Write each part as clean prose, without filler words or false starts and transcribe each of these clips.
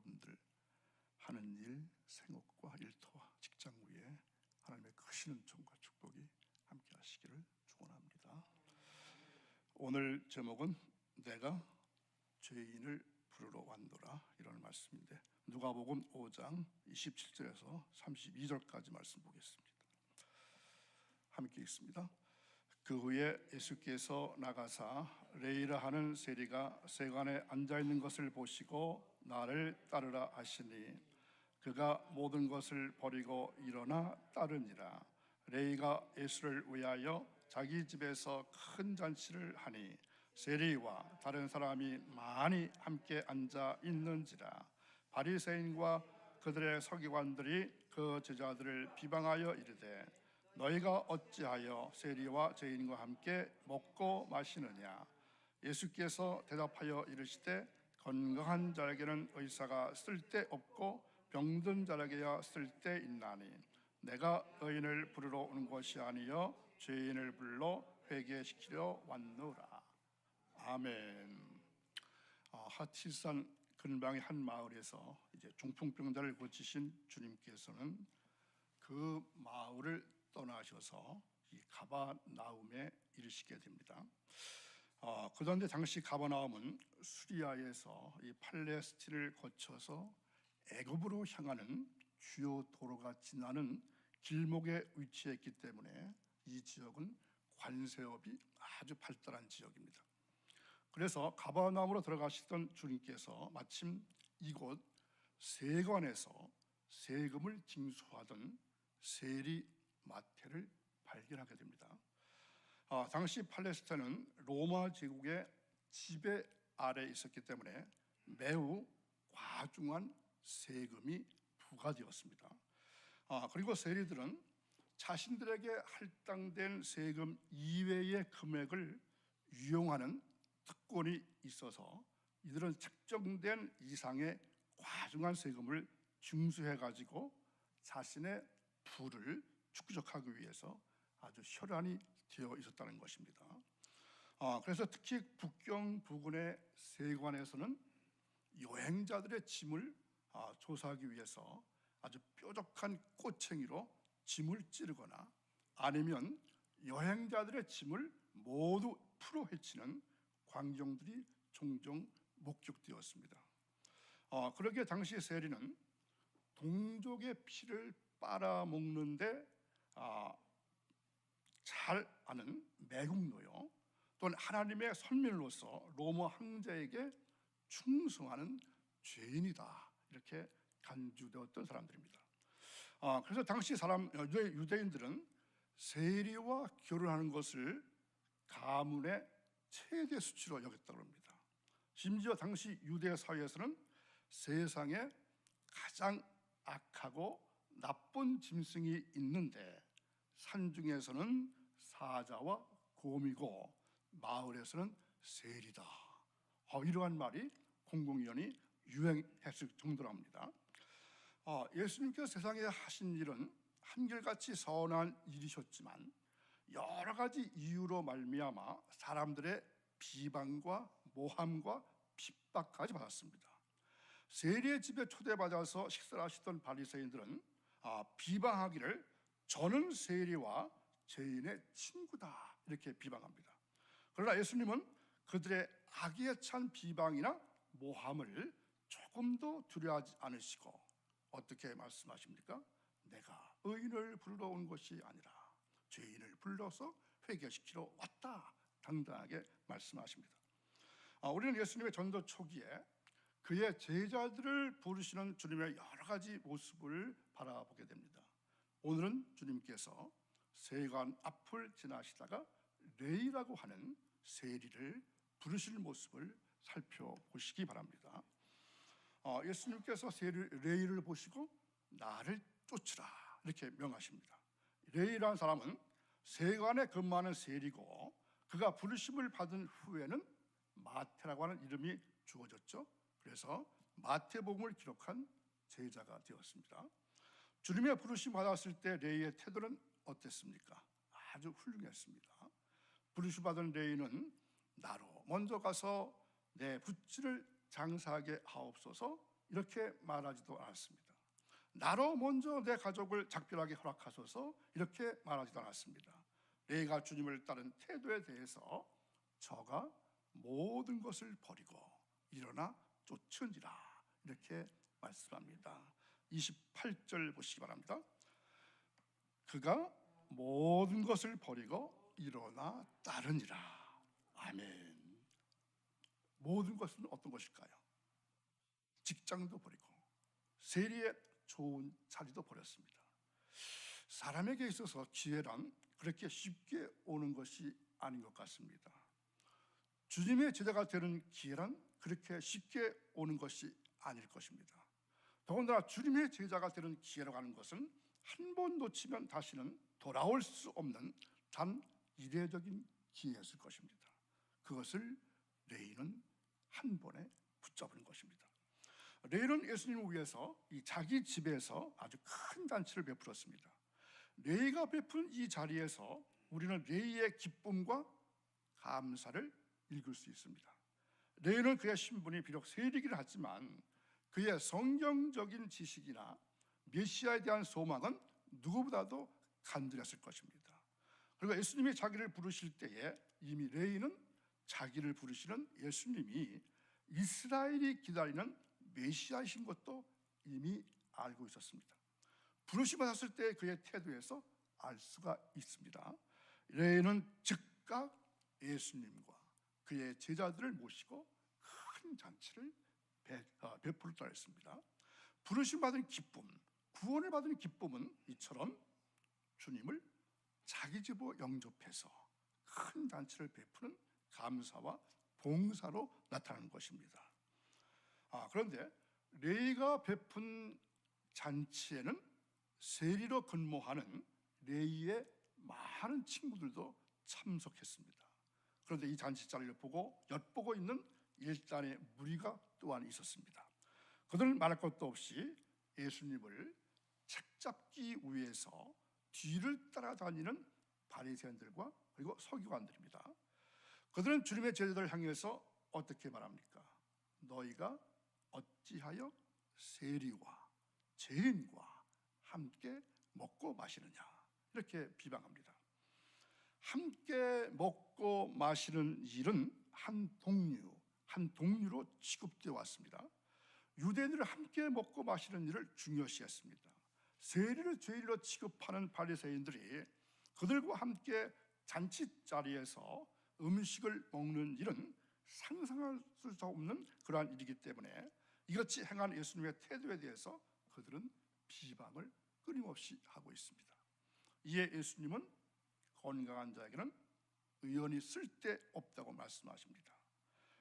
여러분들 하는 일, 생업과 일터와 직장 위에 하나님의 크신 은총과 축복이 함께 하시기를 축원합니다. 오늘 제목은 내가 죄인을 부르러 왔노라, 이런 말씀인데 누가복음 5장 27절에서 32절까지 말씀 보겠습니다. 함께 읽습니다. 그 후에 예수께서 나가사 레이라 하는 세리가 세관에 앉아있는 것을 보시고 나를 따르라 하시니 그가 모든 것을 버리고 일어나 따르니라. 레이가 예수를 위하여 자기 집에서 큰 잔치를 하니 세리와 다른 사람이 많이 함께 앉아 있는지라. 바리새인과 그들의 서기관들이 그 제자들을 비방하여 이르되 너희가 어찌하여 세리와 죄인과 함께 먹고 마시느냐. 예수께서 대답하여 이르시되 건강한 자에게는 의사가 쓸데없고 병든 자에게야 쓸데있나니 내가 의인을 부르러 온 것이 아니여 죄인을 불러 회개시키려 왔노라. 아멘. 하티산 근방의 한 마을에서 이제 중풍병자를 고치신 주님께서는 그 마을을 떠나셔서 이 가버나움에 이르시게 됩니다. 그런데 당시 가버나움은 수리아에서 이 팔레스틴을 거쳐서 애굽으로 향하는 주요 도로가 지나는 길목에 위치했기 때문에 이 지역은 관세업이 아주 발달한 지역입니다. 그래서 가버나움으로 들어가시던 주님께서 마침 이곳 세관에서 세금을 징수하던 세리 마태를 발견하게 됩니다. 당시 팔레스타인은 로마 제국의 지배 아래 있었기 때문에 매우 과중한 세금이 부과되었습니다. 그리고 세리들은 자신들에게 할당된 세금 이외의 금액을 유용하는 특권이 있어서 이들은 책정된 이상의 과중한 세금을 징수해가지고 자신의 부를 축적하기 위해서 아주 혈안이 되어 있었다는 것입니다. 그래서 특히 북경 부근의 세관에서는 여행자들의 짐을 조사하기 위해서 아주 뾰족한 꼬챙이로 짐을 찌르거나 아니면 여행자들의 짐을 모두 풀어 헤치는 광경들이 종종 목격되었습니다. 그러기에 당시 세리는 동족의 피를 빨아먹는데 잘 아는 매국노요, 또는 하나님의 선민으로서 로마 황제에게 충성하는 죄인이다, 이렇게 간주되었던 사람들입니다. 그래서 당시 유대인들은 세리와 결혼하는 것을 가문의 최대 수치로 여겼다고 합니다. 심지어 당시 유대 사회에서는 세상에 가장 악하고 나쁜 짐승이 있는데 산중에서는 사자와 곰이고 마을에서는 세리다, 이러한 말이 공공연히 유행했을 정도랍니다. 예수님께서 세상에 하신 일은 한결같이 선한 일이셨지만 여러 가지 이유로 말미암아 사람들의 비방과 모함과 핍박까지 받았습니다. 세리의 집에 초대받아서 식사를 하시던 바리새인들은 비방하기를 저는 세리와 죄인의 친구다, 이렇게 비방합니다. 그러나 예수님은 그들의 악에 찬 비방이나 모함을 조금도 두려워하지 않으시고 어떻게 말씀하십니까? 내가 의인을 부르러 온 것이 아니라 죄인을 불러서 회개시키러 왔다, 당당하게 말씀하십니다. 우리는 예수님의 전도 초기에 그의 제자들을 부르시는 주님의 여러 가지 모습을 바라보게 됩니다. 오늘은 주님께서 세관 앞을 지나시다가 레이라고 하는 세리를 부르실 모습을 살펴보시기 바랍니다. 예수님께서 레이를 보시고 나를 쫓으라, 이렇게 명하십니다. 레이라는 사람은 세관에 근무하는 세리고 그가 부르심을 받은 후에는 마태라고 하는 이름이 주어졌죠. 그래서 마태복음을 기록한 제자가 되었습니다. 주님의 부르심 받았을 때 레이의 태도는 어땠습니까? 아주 훌륭했습니다. 부르심 받은 레이는 나로 먼저 가서 내 붓지를 장사하게 하옵소서 이렇게 말하지도 않았습니다. 나로 먼저 내 가족을 작별하게 허락하소서 이렇게 말하지도 않았습니다. 레이가 주님을 따른 태도에 대해서 저가 모든 것을 버리고 일어나 쫓으니라 이렇게 말씀합니다. 28절 보시기 바랍니다. 그가 모든 것을 버리고 일어나 따르니라. 아멘. 모든 것은 어떤 것일까요? 직장도 버리고 세리의 좋은 자리도 버렸습니다. 사람에게 있어서 기회란 그렇게 쉽게 오는 것이 아닌 것 같습니다. 주님의 제자가 되는 기회란 그렇게 쉽게 오는 것이 아닐 것입니다. 더군다나 주님의 제자가 되는 기회라고 하는 것은 한 번 놓치면 다시는 돌아올 수 없는 단 이례적인 기회였을 것입니다. 그것을 레이는 한 번에 붙잡은 것입니다. 레이는 예수님을 위해서 이 자기 집에서 아주 큰 잔치를 베풀었습니다. 레이가 베푼 이 자리에서 우리는 레이의 기쁨과 감사를 읽을 수 있습니다. 레이는 그의 신분이 비록 세리이긴 하지만 그의 성경적인 지식이나 메시아에 대한 소망은 누구보다도 간절했을 것입니다. 그리고 예수님이 자기를 부르실 때에 이미 레이는 자기를 부르시는 예수님이 이스라엘이 기다리는 메시아이신 것도 이미 알고 있었습니다. 부르심 받았을 때 그의 태도에서 알 수가 있습니다. 레이는 즉각 예수님과 그의 제자들을 모시고 큰 잔치를 베풀었다 했습니다. 부르심 받은 기쁨, 구원을 받은 기쁨은 이처럼 주님을 자기 집으로 영접해서 큰 잔치를 베푸는 감사와 봉사로 나타나는 것입니다. 그런데 레이가 베푼 잔치에는 세리로 근무하는 레이의 많은 친구들도 참석했습니다. 그런데 이 잔치 자리를 보고 엿보고 있는 일단의 무리가 또한 있었습니다. 그들은 말할 것도 없이 예수님을 책잡기 위해서 뒤를 따라다니는 바리새인들과 그리고 서기관들입니다. 그들은 주님의 제자들을 향해서 어떻게 말합니까? 너희가 어찌하여 세리와 죄인과 함께 먹고 마시느냐 이렇게 비방합니다. 함께 먹고 마시는 일은 한 동류로 취급되어 왔습니다. 유대인들은 함께 먹고 마시는 일을 중요시했습니다. 세리를 죄인으로 취급하는 바리새인들이 그들과 함께 잔치자리에서 음식을 먹는 일은 상상할 수 없는 그러한 일이기 때문에 이같이 행한 예수님의 태도에 대해서 그들은 비방을 끊임없이 하고 있습니다. 이에 예수님은 건강한 자에게는 의연이 쓸데없다고 말씀하십니다.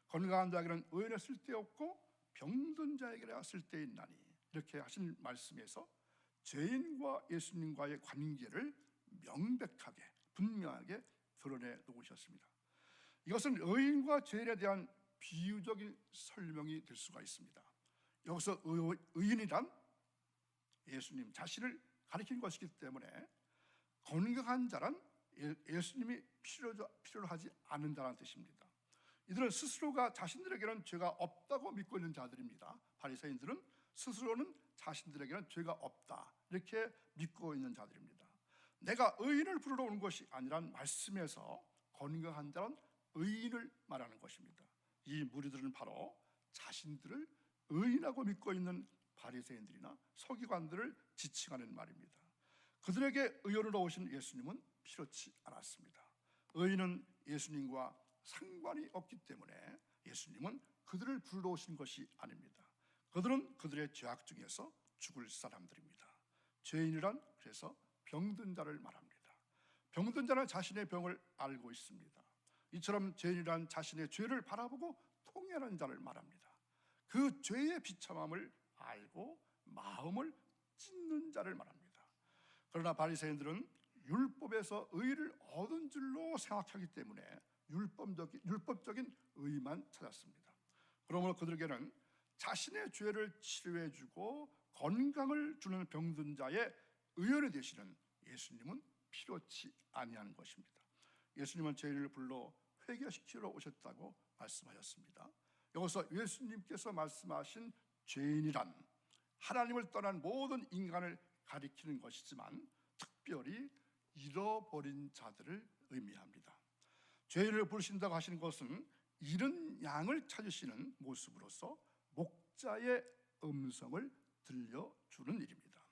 건강한 자에게는 의연이 쓸데없고 병든 자에게나 쓸데있나니 이렇게 하신 말씀에서 죄인과 예수님과의 관계를 명백하게 분명하게 드러내 놓으셨습니다. 이것은 의인과 죄인에 대한 비유적인 설명이 될 수가 있습니다. 여기서 의인이란 예수님 자신을 가리킨 것이기 때문에 건강한 자란 예수님이 필요로 하지 않는 자라는 뜻입니다. 이들은 스스로가 자신들에게는 죄가 없다고 믿고 있는 자들입니다. 바리새인들은 스스로는 자신들에게는 죄가 없다 이렇게 믿고 있는 자들입니다. 내가 의인을 부르러 오는 것이 아니란 말씀에서 건강한 자는 의인을 말하는 것입니다. 이 무리들은 바로 자신들을 의인하고 믿고 있는 바리새인들이나 서기관들을 지칭하는 말입니다. 그들에게 의인으로 오신 예수님은 필요치 않았습니다. 의인은 예수님과 상관이 없기 때문에 예수님은 그들을 부르러 오신 것이 아닙니다. 그들은 그들의 죄악 중에서 죽을 사람들입니다. 죄인이란 그래서 병든 자를 말합니다. 병든 자는 자신의 병을 알고 있습니다. 이처럼 죄인이란 자신의 죄를 바라보고 통회하는 자를 말합니다. 그 죄의 비참함을 알고 마음을 찢는 자를 말합니다. 그러나 바리새인들은 율법에서 의를 얻은 줄로 생각하기 때문에 율법적인 의만 찾았습니다. 그러므로 그들에게는 자신의 죄를 치료해주고 건강을 주는 병든 자의 의원이 되시는 예수님은 필요치 아니하는 것입니다. 예수님은 죄인을 불러 회개시키러 오셨다고 말씀하셨습니다. 여기서 예수님께서 말씀하신 죄인이란 하나님을 떠난 모든 인간을 가리키는 것이지만 특별히 잃어버린 자들을 의미합니다. 죄인을 부르신다고 하시는 것은 잃은 양을 찾으시는 모습으로서 목자의 음성을 들려주는 일입니다.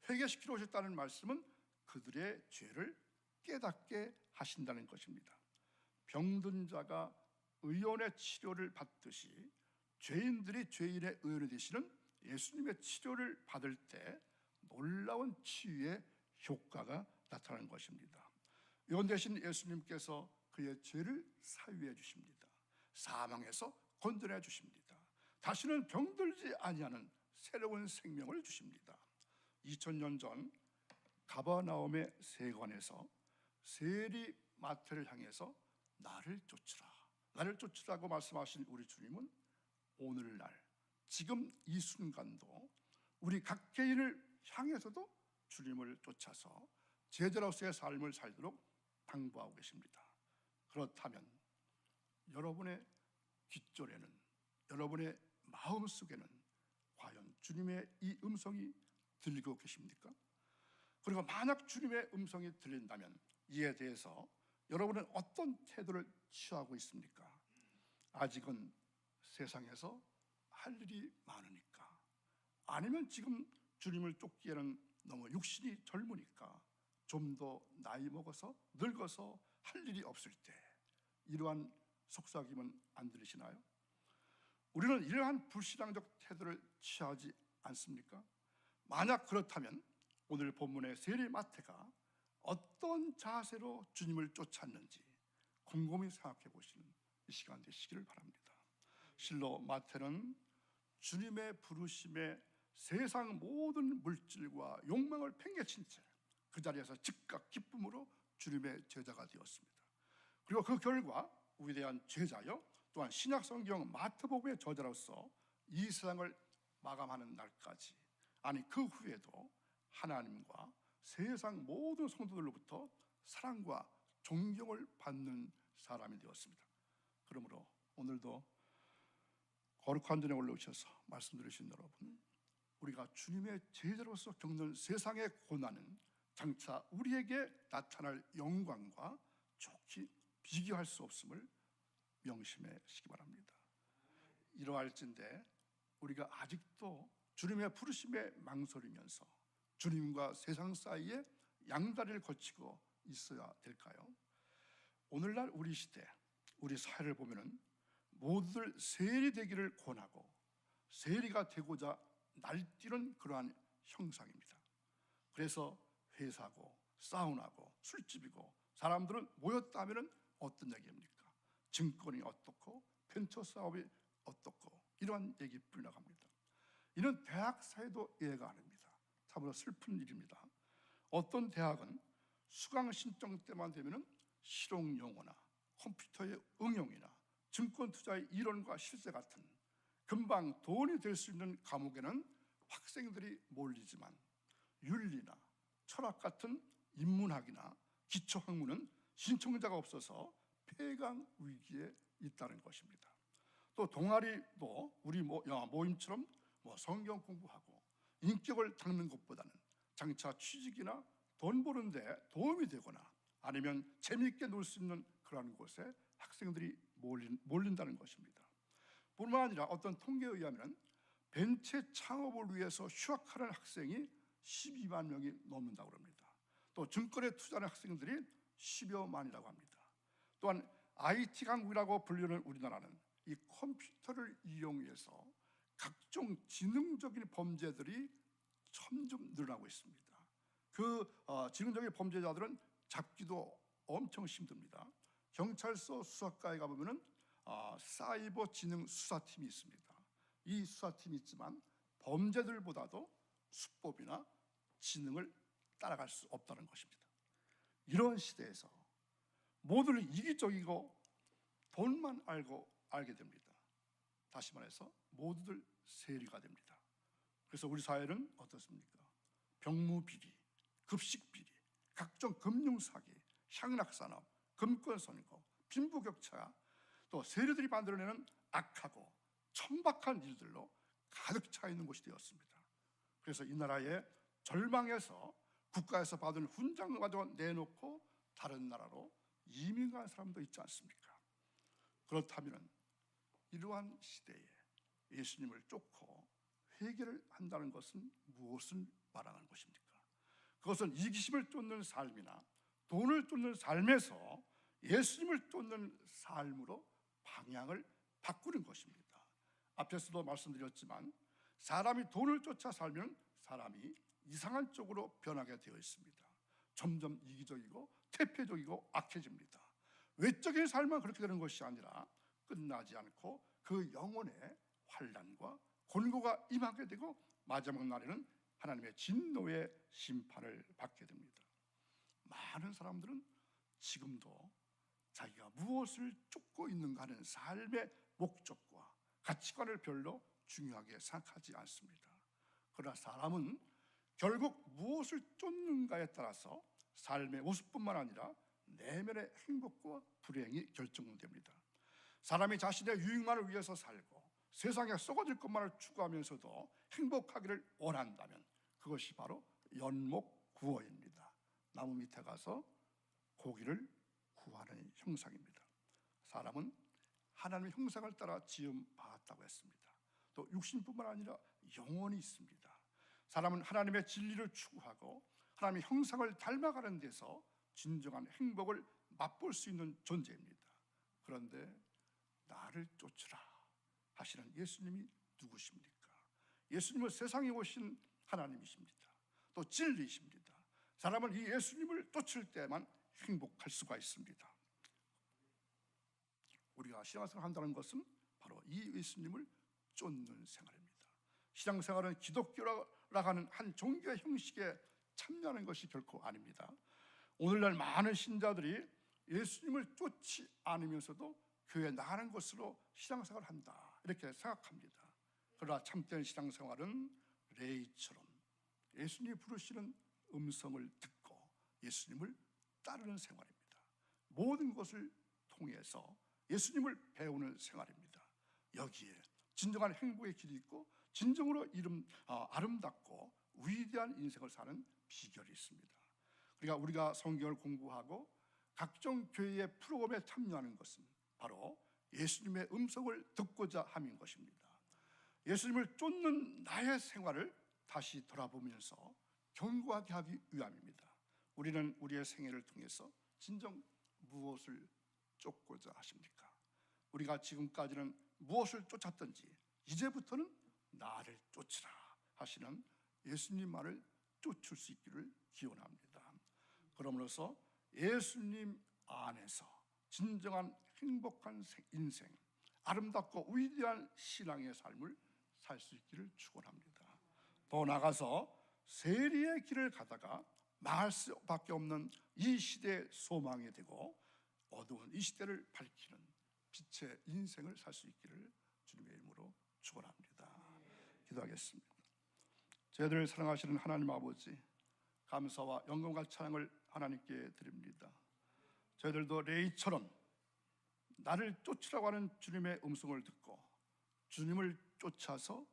회개시키러 오셨다는 말씀은 그들의 죄를 깨닫게 하신다는 것입니다. 병든 자가 의원의 치료를 받듯이 죄인들이 죄인의 의원이 되시는 예수님의 치료를 받을 때 놀라운 치유의 효과가 나타나는 것입니다. 의원 되신 예수님께서 그의 죄를 사유해 주십니다. 사망에서 건져내 주십니다. 다시는 병들지 아니하는 새로운 생명을 주십니다. 2000년 전 가버나움의 세관에서 세리 마태를 향해서 나를 쫓으라고 말씀하신 우리 주님은 오늘날 지금 이 순간도 우리 각 개인을 향해서도 주님을 쫓아서 제자로서의 삶을 살도록 당부하고 계십니다. 그렇다면 여러분의 귓줄에는, 여러분의 마음속에는 과연 주님의 이 음성이 들리고 계십니까? 그리고 만약 주님의 음성이 들린다면 이에 대해서 여러분은 어떤 태도를 취하고 있습니까? 아직은 세상에서 할 일이 많으니까, 아니면 지금 주님을 쫓기에는 너무 육신이 젊으니까, 좀 더 나이 먹어서 늙어서 할 일이 없을 때, 이러한 속삭임은 안 들리시나요? 우리는 이러한 불신앙적 태도를 취하지 않습니까? 만약 그렇다면 오늘 본문의 세리 마태가 어떤 자세로 주님을 쫓았는지 곰곰이 생각해 보시는 이 시간 되시기를 바랍니다. 실로 마태는 주님의 부르심에 세상 모든 물질과 욕망을 팽개친 채 그 자리에서 즉각 기쁨으로 주님의 제자가 되었습니다. 그리고 그 결과 위대한 제자여 또한 신약 성경 마태복음의 저자로서 이 세상을 마감하는 날까지, 아니 그 후에도 하나님과 세상 모든 성도들로부터 사랑과 존경을 받는 사람이 되었습니다. 그러므로 오늘도 거룩한 전에 올라오셔서 말씀 들으신 여러분, 우리가 주님의 제자로서 겪는 세상의 고난은 장차 우리에게 나타날 영광과 좋게 비교할 수 없음을 명심하시기 바랍니다. 이러할진대 우리가 아직도 주님의 부르심에 망설이면서 주님과 세상 사이에 양다리를 거치고 있어야 될까요? 오늘날 우리 시대, 우리 사회를 보면은 모두들 세리 되기를 권하고 세리가 되고자 날뛰는 그러한 형상입니다. 그래서 회사고 사우나고 술집이고 사람들은 모였다 하면은 어떤 얘기입니까? 증권이 어떻고 벤처 사업이 어떻고 이러한 얘기 불나갑니다. 이는 대학 사회도 이해가 안 합니다. 참으로 슬픈 일입니다. 어떤 대학은 수강 신청 때만 되면은 실용 용어나 컴퓨터의 응용이나 증권 투자의 이론과 실세 같은 금방 돈이 될 수 있는 과목에는 학생들이 몰리지만 윤리나 철학 같은 인문학이나 기초학문은 신청자가 없어서 폐강 위기에 있다는 것입니다. 또 동아리도 우리 모임처럼 성경 공부하고 인격을 닦는 것보다는 장차 취직이나 돈 버는 데 도움이 되거나 아니면 재미있게 놀 수 있는 그런 곳에 학생들이 몰린다는 것입니다. 뿐만 아니라 어떤 통계에 의하면 벤처 창업을 위해서 휴학하는 학생이 12만 명이 넘는다고 합니다. 또 증권에 투자하는 학생들이 10여 만이라고 합니다. 또한 IT 강국이라고 불리는 우리나라는 이 컴퓨터를 이용해서 각종 지능적인 범죄들이 점점 늘어나고 있습니다. 그 지능적인 범죄자들은 잡기도 엄청 힘듭니다. 경찰서 수사과에 가보면은 사이버 지능 수사팀이 있습니다. 이 수사팀이 있지만 범죄들보다도 수법이나 지능을 따라갈 수 없다는 것입니다. 이런 시대에서 모두를 이기적이고 돈만 알게 됩니다. 다시 말해서 모두들 세리가 됩니다. 그래서 우리 사회는 어떻습니까? 병무비리, 급식비리, 각종 금융사기, 향락산업, 금권선거, 빈부격차, 또 세리들이 만들어내는 악하고 천박한 일들로 가득 차 있는 곳이 되었습니다. 그래서 이 나라에 절망해서 국가에서 받은 훈장을 가지고 내놓고 다른 나라로 이민 간 사람도 있지 않습니까? 그렇다면 이러한 시대에 예수님을 쫓고 회개를 한다는 것은 무엇을 말하는 것입니까? 그것은 이기심을 쫓는 삶이나 돈을 쫓는 삶에서 예수님을 쫓는 삶으로 방향을 바꾸는 것입니다. 앞에서도 말씀드렸지만 사람이 돈을 쫓아 살면 사람이 이상한 쪽으로 변하게 되어 있습니다. 점점 이기적이고 퇴폐적이고 악해집니다. 외적인 삶만 그렇게 되는 것이 아니라 끝나지 않고 그 영혼에 환난과 곤고가 임하게 되고 마지막 날에는 하나님의 진노의 심판을 받게 됩니다. 많은 사람들은 지금도 자기가 무엇을 쫓고 있는가 하는 삶의 목적과 가치관을 별로 중요하게 생각하지 않습니다. 그러나 사람은 결국 무엇을 쫓는가에 따라서 삶의 모습뿐만 아니라 내면의 행복과 불행이 결정됩니다. 사람이 자신의 유익만을 위해서 살고 세상에 썩어질 것만을 추구하면서도 행복하기를 원한다면 그것이 바로 연목구어입니다. 나무 밑에 가서 고기를 구하는 형상입니다. 사람은 하나님의 형상을 따라 지음 받았다고 했습니다. 또 육신뿐만 아니라 영혼이 있습니다. 사람은 하나님의 진리를 추구하고 하나님의 형상을 닮아가는 데서 진정한 행복을 맛볼 수 있는 존재입니다. 그런데 나를 쫓으라 하시는 예수님이 누구십니까? 예수님은 세상에 오신 하나님이십니다. 또 진리이십니다. 사람은 이 예수님을 쫓을 때만 행복할 수가 있습니다. 우리가 신앙생활을 한다는 것은 바로 이 예수님을 쫓는 생활입니다. 신앙생활은 기독교라고 하는 한 종교의 형식에 참여하는 것이 결코 아닙니다. 오늘날 많은 신자들이 예수님을 쫓지 않으면서도 교회에 나가는 것으로 신앙생활을 한다 이렇게 생각합니다. 그러나 참된 신앙생활은 레이처럼 예수님이 부르시는 음성을 듣고 예수님을 따르는 생활입니다. 모든 것을 통해서 예수님을 배우는 생활입니다. 여기에 진정한 행복의 길이 있고 진정으로 아름답고 위대한 인생을 사는 비결이 있습니다. 그러니까 우리가 성경을 공부하고 각종 교회의 프로그램에 참여하는 것은 바로 예수님의 음성을 듣고자 함인 것입니다. 예수님을 쫓는 나의 생활을 다시 돌아보면서 견고하게 하기 위함입니다. 우리는 우리의 생애를 통해서 진정 무엇을 쫓고자 하십니까? 우리가 지금까지는 무엇을 쫓았든지 이제부터는 나를 쫓으라 하시는 예수님만을 쫓을 수 있기를 기원합니다. 그러므로서 예수님 안에서 진정한 행복한 인생, 아름답고 위대한 신앙의 삶을 살 수 있기를 축원합니다. 더 나아가서 세리의 길을 가다가 망할 수밖에 없는 이 시대의 소망이 되고 어두운 이 시대를 밝히는 빛의 인생을 살 수 있기를 주님의 이름으로 축원합니다. 기도하겠습니다. 저희들을 사랑하시는 하나님 아버지, 감사와 영광과 찬양을 하나님께 드립니다. 저희들도 레이처럼 나를 쫓으라고 하는 주님의 음성을 듣고 주님을 쫓아서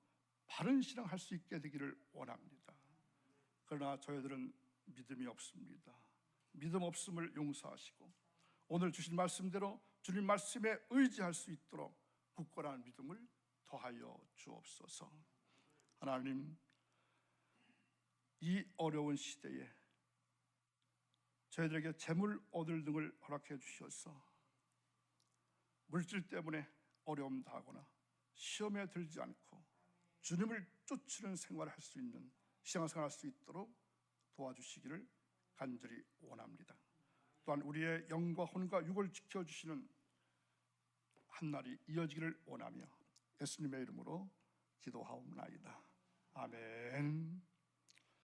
바른 신앙할 수 있게 되기를 원합니다. 그러나 저희들은 믿음이 없습니다. 믿음 없음을 용서하시고 오늘 주신 말씀대로 주님 말씀에 의지할 수 있도록 굳건한 믿음을 더하여 주옵소서. 하나님, 이 어려운 시대에 저희들에게 재물 얻을 등을 허락해 주셔서 물질 때문에 어려움 당하거나 시험에 들지 않고 주님을 쫓는 생활을 할 수 있는 신앙생활을 할 수 있도록 도와주시기를 간절히 원합니다. 또한 우리의 영과 혼과 육을 지켜주시는 한날이 이어지기를 원하며 예수님의 이름으로 기도하옵나이다. 아멘.